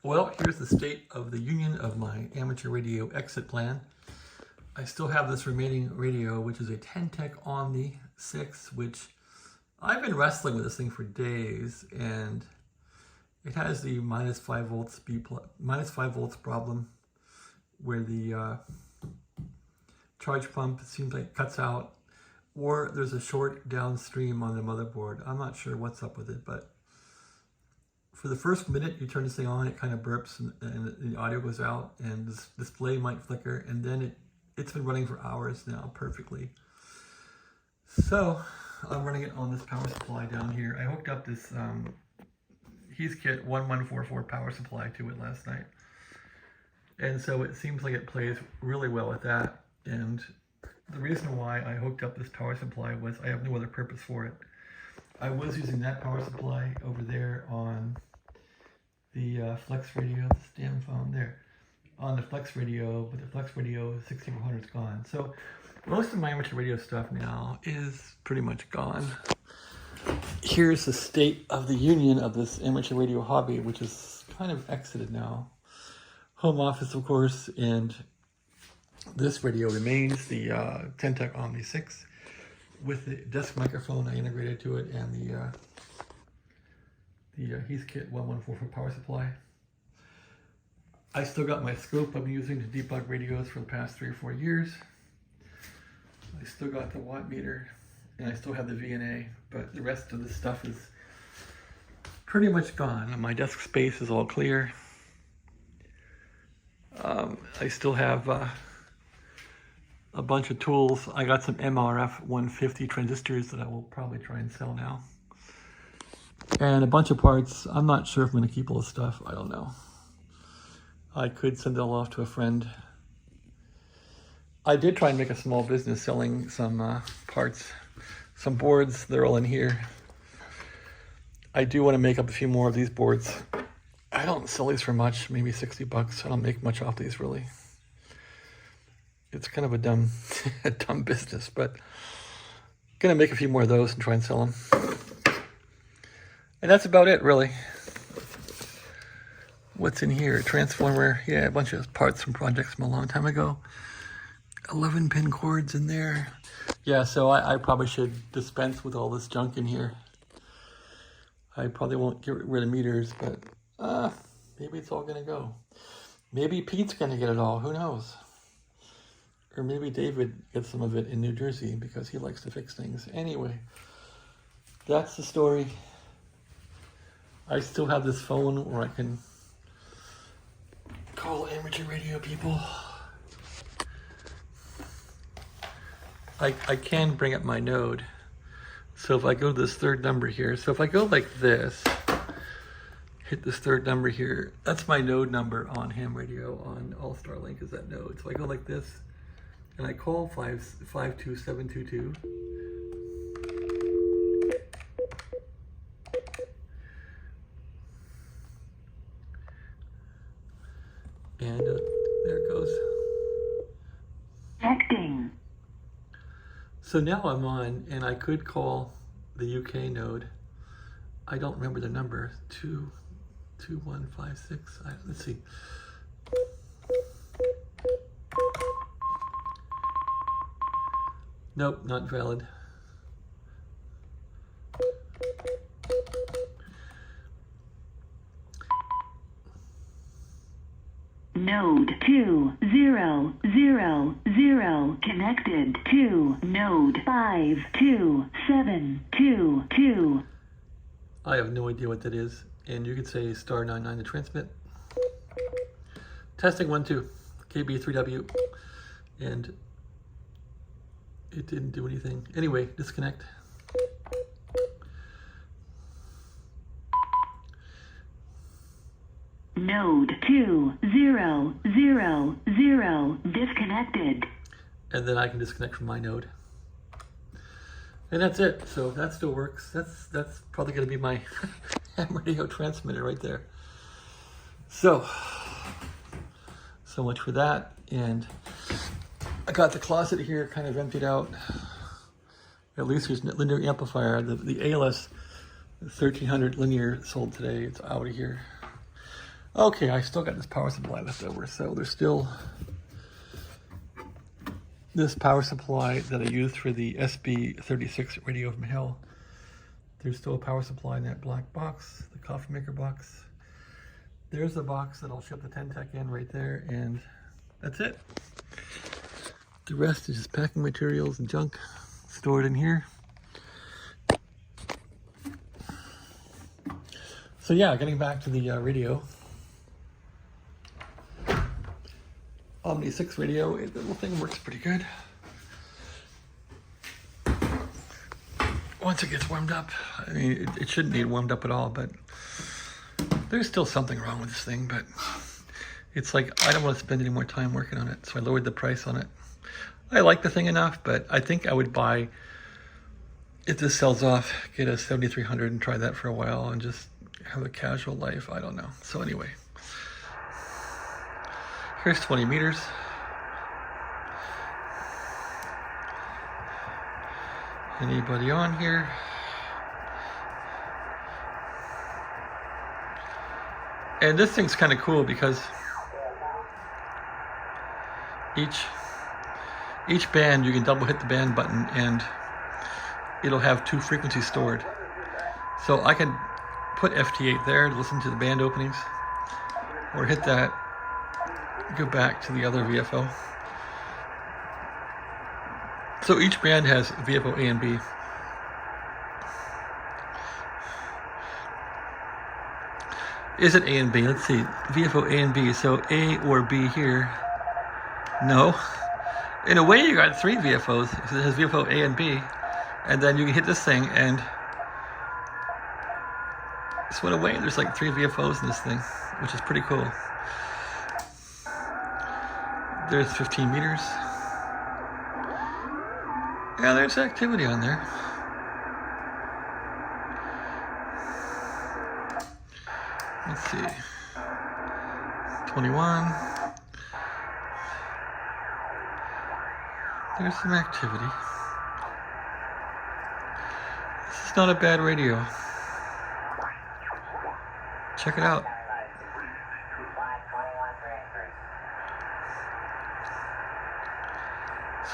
Well, here's the state of the union of my amateur radio exit plan. I still have this remaining radio, which is a Ten TEC Omni 6, which I've been wrestling with this thing for days, and it has the minus 5 volts problem where the charge pump seems like it cuts out, or there's a short downstream on the motherboard. I'm not sure what's up with it, but for the first minute you turn this thing on, it kind of burps and the audio goes out and this display might flicker, and then it's been running for hours now perfectly. So I'm running it on this power supply down here. I hooked up this Heath Kit 1144 power supply to it last night, and so it seems like it plays really well with that. And the reason why I hooked up this power supply was I have no other purpose for it. I was using that power supply over there on the Flex radio, this damn phone there, on the Flex radio, but the Flex radio 6400 is gone. So most of my amateur radio stuff now is pretty much gone. Here's the state of the union of this amateur radio hobby, which is kind of exited now. Home office, of course, and this radio remains, the Ten TEC Omni 6, with the desk microphone I integrated to it, and the Heath Kit 1144 power supply. I still got my scope I've been using to debug radios for the past 3 or 4 years. I still got the watt meter, and I still have the VNA, but the rest of the stuff is pretty much gone. And my desk space is all clear. I still have a bunch of tools. I got some MRF 150 transistors that I will probably try and sell now. And a bunch of parts. I'm not sure if I'm going to keep all this stuff. I don't know. I could send it all off to a friend. I did try and make a small business selling some parts, some boards. They're all in here. I do want to make up a few more of these boards. I don't sell these for much, maybe 60 bucks. I don't make much off these, really. It's kind of a dumb, dumb business, but I'm gonna make a few more of those and try and sell them. And that's about it, really. What's in here? Transformer, yeah, a bunch of parts from projects from a long time ago. 11-pin cords in there. Yeah, so I probably should dispense with all this junk in here. I probably won't get rid of meters, but maybe it's all gonna go. Maybe Pete's gonna get it all, who knows? Or maybe David gets some of it in New Jersey because he likes to fix things. Anyway, that's the story. I still have this phone where I can call amateur radio people. I can bring up my node. So if I go to this third number here, so if I go like this, hit this third number here, that's my node number on ham radio on All-Star Link is that node. So I go like this, and I call 52722. And there it goes. Connecting. So now I'm on, and I could call the UK node. I don't remember the number. 22156. Let's see. Nope, not valid. Node 2000 connected to node 52722. I have no idea what that is. And you could say *99 to transmit. Testing 1 2 KB3W, and it didn't do anything. Anyway, disconnect. Node 2000 disconnected. And then I can disconnect from my node. And that's it. So that still works. That's probably going to be my ham radio transmitter right there. So much for that. And I got the closet here kind of emptied out. At least there's linear amplifier. The ALS-1300 linear sold today. It's out of here. Okay, I still got this power supply left over, so there's still this power supply that I used for the SB36 radio from hell. There's still a power supply in that black box, the coffee maker box. There's the box that I'll ship the Ten TEC in right there, and that's it. The rest is just packing materials and junk stored in here. So yeah, getting back to the radio. Omni 6 radio, the little thing works pretty good. Once it gets warmed up, I mean, it shouldn't need warmed up at all, but there's still something wrong with this thing, but it's like, I don't want to spend any more time working on it, so I lowered the price on it. I like the thing enough, but I think I would buy, if this sells off, get a 7300 and try that for a while and just have a casual life. I don't know. So anyway, here's 20 meters. Anybody on here? And this thing's kind of cool because each band, you can double hit the band button and it'll have 2 frequencies stored. So I can put FT8 there to listen to the band openings, or hit that, go back to the other VFO. So each band has VFO A and B. Is it A and B? Let's see. VFO A and B. So A or B here. No. In a way, you got 3 VFOs. It has VFO A and B. And then you can hit this thing and so in a way, there's like 3 VFOs in this thing, which is pretty cool. There's 15 meters. Yeah, there's activity on there. Let's see. 21. There's some activity. This is not a bad radio. Check it out.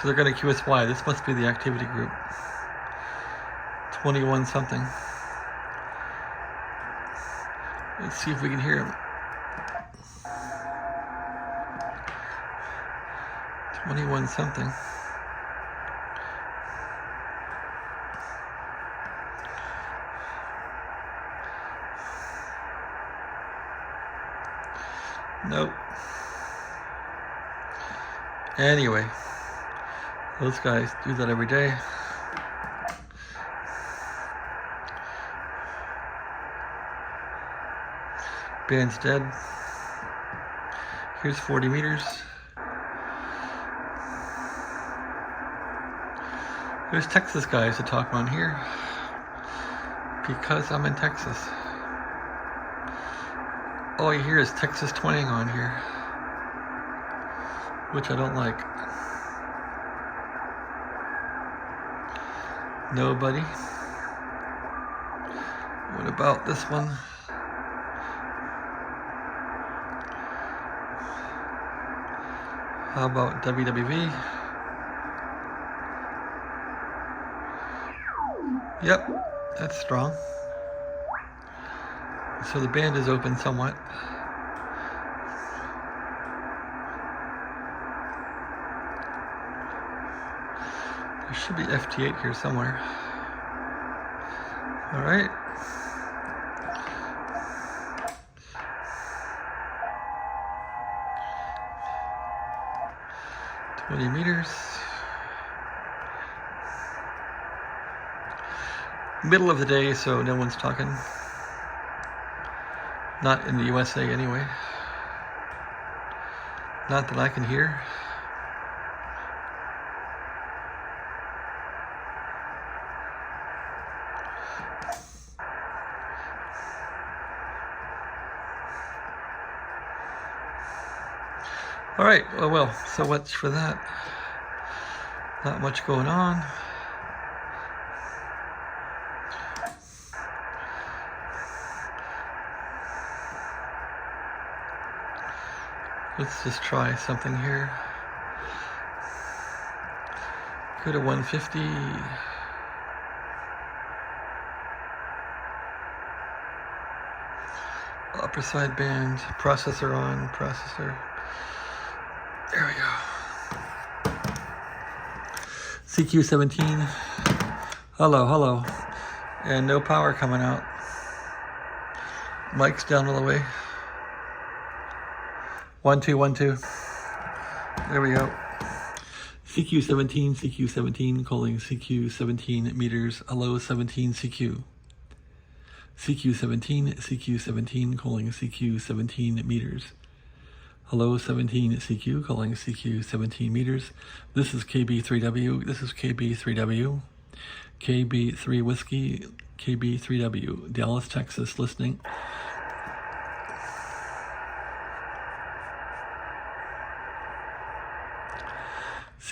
So they're going to QSY. This must be the activity group. 21 something. Let's see if we can hear them. 21 something. Nope. Anyway, those guys do that every day. Band's dead. Here's 40 meters. There's Texas guys to talk on here because I'm in Texas. All you hear is Texas twang on here, which I don't like. Nobody. What about this one? How about WWV? Yep, that's strong. So the band is open somewhat. There should be FT8 here somewhere. All right. $20 meters. Middle of the day, so no one's talking. Not in the USA anyway. Not that I can hear. All right, well, so much for that. Not much going on. Let's just try something here. Go to 150. Upper side band, processor on, processor. There we go. CQ17. Hello, hello. And no power coming out. Mic's down all the way. 1, 2, 1, 2. There we go. CQ17, CQ17, calling CQ17 meters. Hello, 17 CQ. CQ17, CQ17, calling CQ17 meters. Hello, 17 CQ, calling CQ17 meters. This is KB3W. This is KB3W. KB3 Whiskey, KB3W. Dallas, Texas, listening.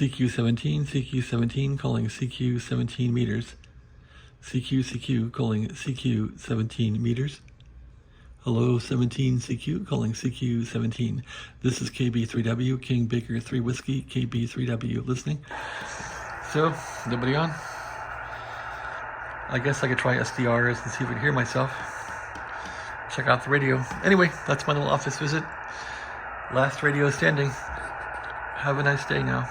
CQ17, CQ17, calling CQ17 meters. CQ calling CQ17 meters. Hello, 17 CQ, calling CQ17. This is KB3W, King Baker 3 Whiskey, KB3W, listening. So, nobody on? I guess I could try SDRs and see if I can hear myself. Check out the radio. Anyway, that's my little office visit. Last radio standing. Have a nice day now.